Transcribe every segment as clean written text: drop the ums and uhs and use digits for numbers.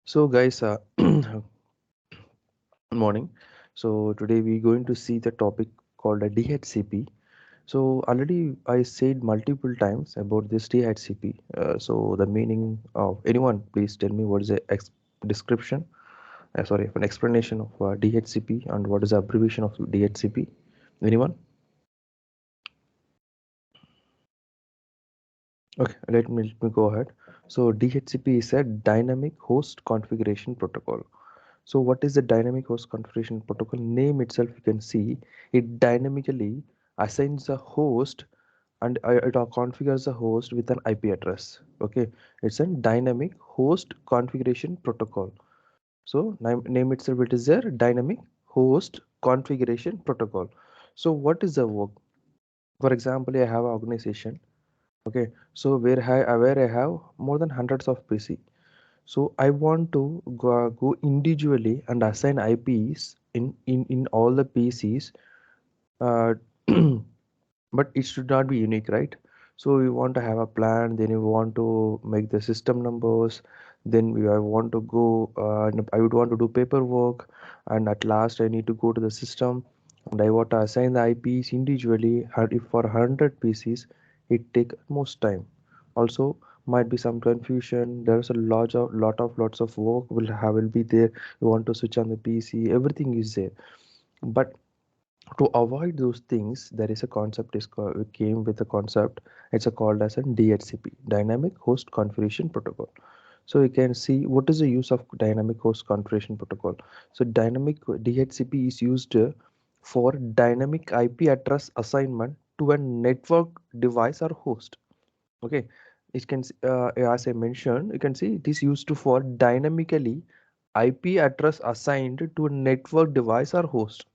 So guys, good morning. So today we're going to see the topic called a DHCP. So already I said multiple times about this DHCP. So the meaning of anyone, please tell me what is the description. Sorry, an explanation of DHCP and what is the abbreviation of DHCP. Anyone? Okay, let me go ahead. So DHCP is a dynamic host configuration protocol. So what is the dynamic host configuration protocol? Name itself, you can see it dynamically assigns a host and it configures a host with an IP address. Okay, it's a dynamic host configuration protocol. So name itself, it is a dynamic host configuration protocol. So what is the work? For example, I have an organization. Okay, so where I have more than hundreds of PC. So I want to go individually and assign IPs in all the PCs, uh, but it should not be unique, right? So you want to have a plan, then you want to make the system numbers, then I want to go, and I would want to do paperwork, and at last I need to go to the system, and I want to assign the IPs individually. And if for 100 PCs, it take most time. Also, might be some confusion. There's a lots of work will be there. You want to switch on the PC, everything is there. But to avoid those things, there is a concept is called, came with a concept. It's a called as a DHCP, dynamic host configuration protocol. So you can see what is the use of dynamic host configuration protocol. So dynamic DHCP is used for dynamic IP address assignment to a network device or host. Okay, it can as I mentioned, you can see it is used to for dynamically IP address assigned to a network device or host.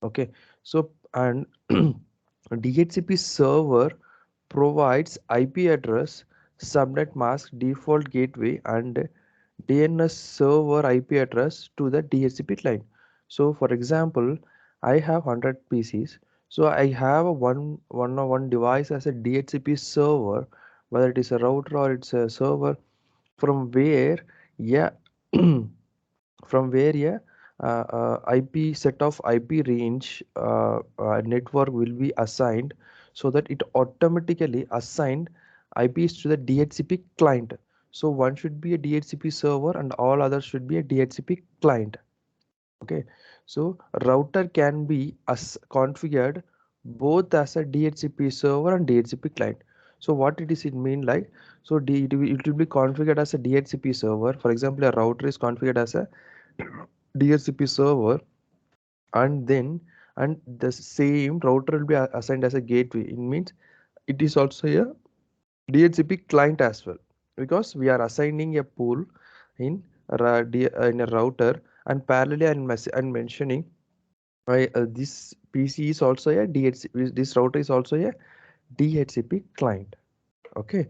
Okay, so and DHCP server provides IP address, subnet mask, default gateway, and DNS server IP address to the DHCP client. So, for example, I have 100 PCs. So I have a one device as a DHCP server, whether it is a router or it's a server, from where, yeah, from where IP set of IP range network will be assigned, so that it automatically assigned IPs to the DHCP client. So one should be a DHCP server and all others should be a DHCP client. Okay, so router can be as configured both as a DHCP server and DHCP client. So what it mean like? So it will be configured as a DHCP server. For example, a router is configured as a DHCP server, and then and the same router will be assigned as a gateway. It means it is also a DHCP client as well, because we are assigning a pool in in a router, and parallelly I'm mentioning this PC is also a DHCP. This router is also a DHCP client. Okay,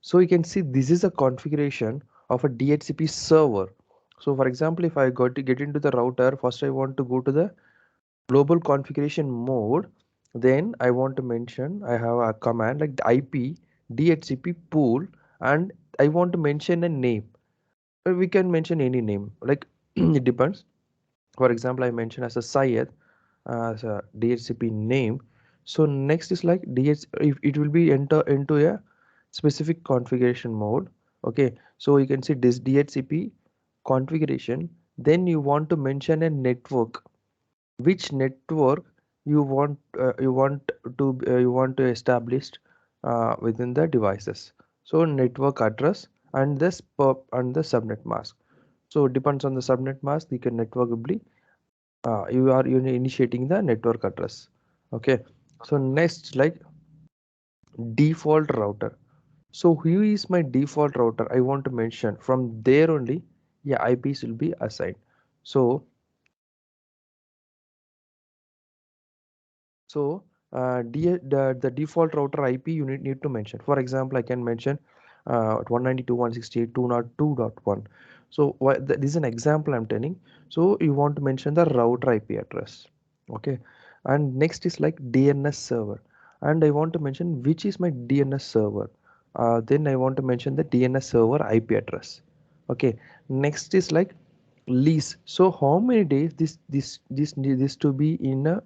so you can see this is a configuration of a DHCP server. So for example, if I got to get into the router, first I want to go to the global configuration mode. Then I want to mention, I have a command like the IP DHCP pool, and I want to mention a name. We can mention any name, like it depends. For example, I mention as a Syed as a DHCP name. So next is like if it will be enter into a specific configuration mode. Okay, so you can see this DHCP configuration. Then you want to mention a network, which network you want to establish within the devices. So network address and this pub and the subnet mask. So it depends on the subnet mask, you can network will be you initiating the network address. Okay, so next like default router. So who is my default router? I want to mention from there only, yeah, IPs will be assigned. So So the default router IP you need to mention. For example, I can mention 192.168.2.1. So this is an example I'm telling. So you want to mention the router IP address. Okay. And next is like DNS server. And I want to mention which is my DNS server. Then I want to mention the DNS server IP address. Okay, next is like lease. So how many days this to be in a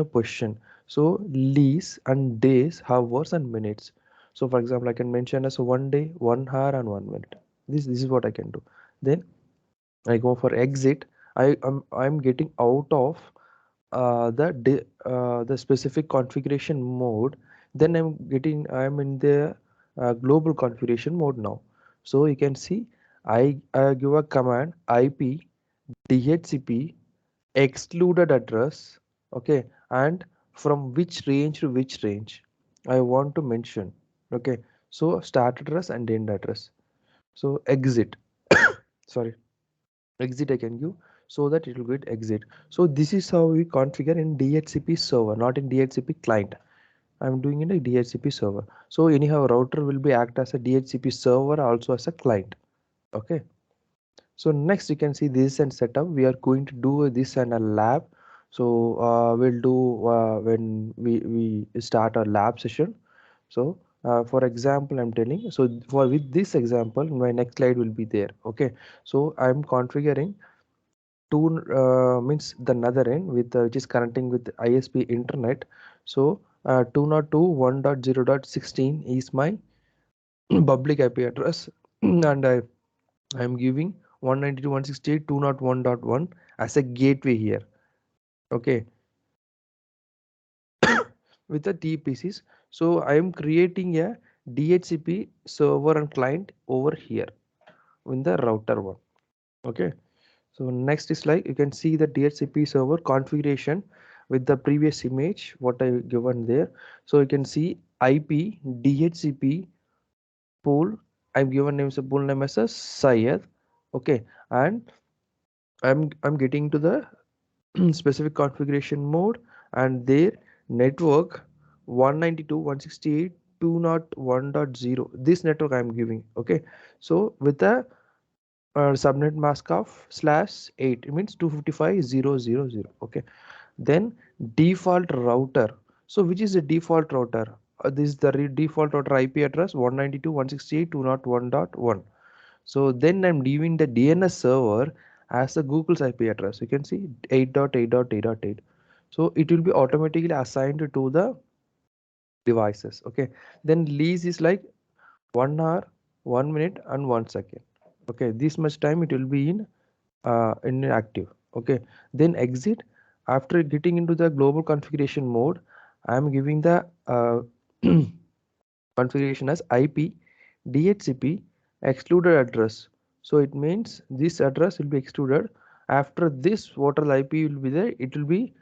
position. So lease and days, hours and minutes. So for example, I can mention as 1 day, 1 hour and 1 minute. This is what I can do. Then I go for exit. I'm getting out of the specific configuration mode. Then I'm in the global configuration mode now. So you can see I give a command IP DHCP excluded address, okay, and from which range to which range I want to mention. Okay, so start address and end address. So exit, sorry, exit I can give, so that it will get exit. So this is how we configure in DHCP server, not in DHCP client. I'm doing in a DHCP server. So anyhow, router will be act as a DHCP server, also as a client. Okay. So next you can see this and setup. We are going to do this and a lab. So we'll do when we start a lab session. So for example, I'm telling. So for with this example, my next slide will be there. Okay. So I'm configuring two means the another end with which is connecting with ISP internet. So 202.1.0.16 is my public IP address, and I'm giving 192.168.201.1 as a gateway here. Okay, with the TPCs. So I am creating a DHCP server and client over here in the router one. Okay. So next is like you can see the DHCP server configuration with the previous image what I given there. So you can see IP DHCP pool. I'm given names a pool name as a Syed. Okay, and I'm getting to the specific configuration mode, and there network 192.168.201.0. This network I'm giving. Okay, so with the subnet mask of /8, it means 255.0.0.0. Okay, then default router. So which is the default router? This is the default router IP address 192.168.201.1. So then I'm leaving the DNS server as the Google's IP address. You can see 8.8.8.8. So it will be automatically assigned to the devices. Okay, then lease is like 1 hour, 1 minute and 1 second. Okay, this much time it will be in active. Okay, then exit. After getting into the global configuration mode, I am giving the configuration as IP DHCP excluded address. So it means this address will be excluded. After this, what all IP will be there, it will be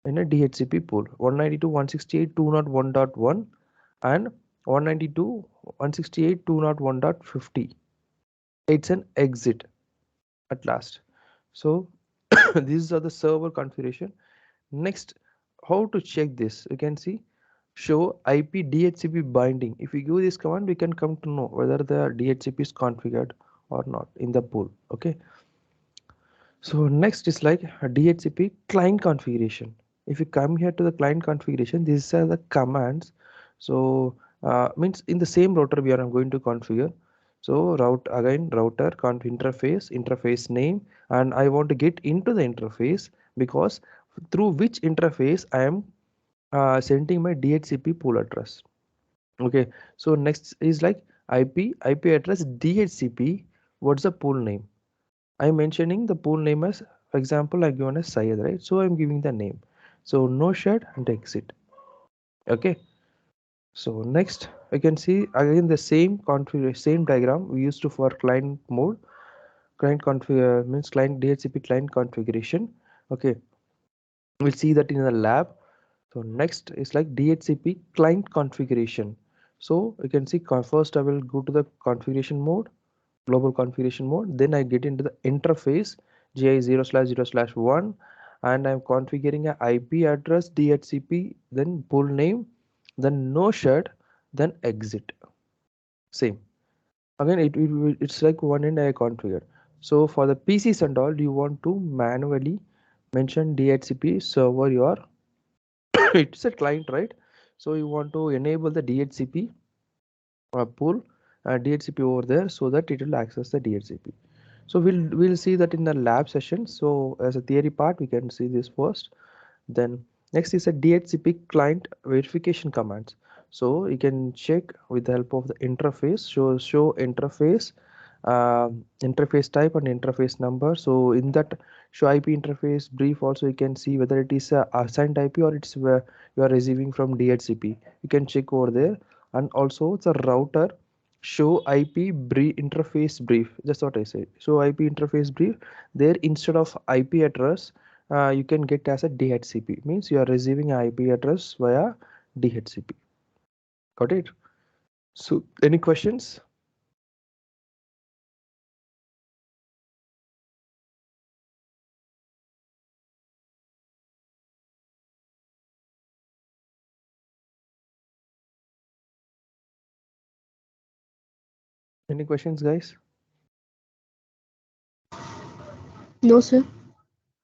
in a DHCP pool 192.168.201.1 and 192.168.201.50. It's an exit at last. So these are the server configuration. Next, how to check this? You can see show IP DHCP binding. If we give this command, we can come to know whether the DHCP is configured or not in the pool. Okay. So next is like a DHCP client configuration. If you come here to the client configuration, these are the commands. So means in the same router we are going to configure. So route again router conf interface name, and I want to get into the interface because through which interface I am sending my DHCP pool address. Okay, so next is like IP address DHCP. What's the pool name? I'm mentioning the pool name as, for example, I given as Syed, right? So I'm giving the name. So no shed and exit. Okay. So next, I can see again the same configuration, same diagram we used to for client mode. Client config means client DHCP client configuration. Okay, we'll see that in the lab. So next is like DHCP client configuration. So you can see first I will go to the configuration mode, global configuration mode. Then I get into the interface gi0/0/1, and I'm configuring a IP address DHCP, then pool name, then no shut, then exit. Same. Again, it's like one end I configured. So for the PCs and all, you want to manually mention DHCP server your it's a client, right? So you want to enable the DHCP pool DHCP over there so that it will access the DHCP. So we'll see that in the lab session. So as a theory part, we can see this first. Then next is a DHCP client verification commands. So you can check with the help of the interface. Show interface, interface type and interface number. So in that show IP interface brief also you can see whether it is a assigned IP or it's where you are receiving from DHCP. You can check over there. And also the router show IP brief interface brief. That's what I said. So IP interface brief there, instead of IP address, you can get as a DHCP, means you are receiving an IP address via DHCP. Got it? So any questions? Any questions, guys? No, sir.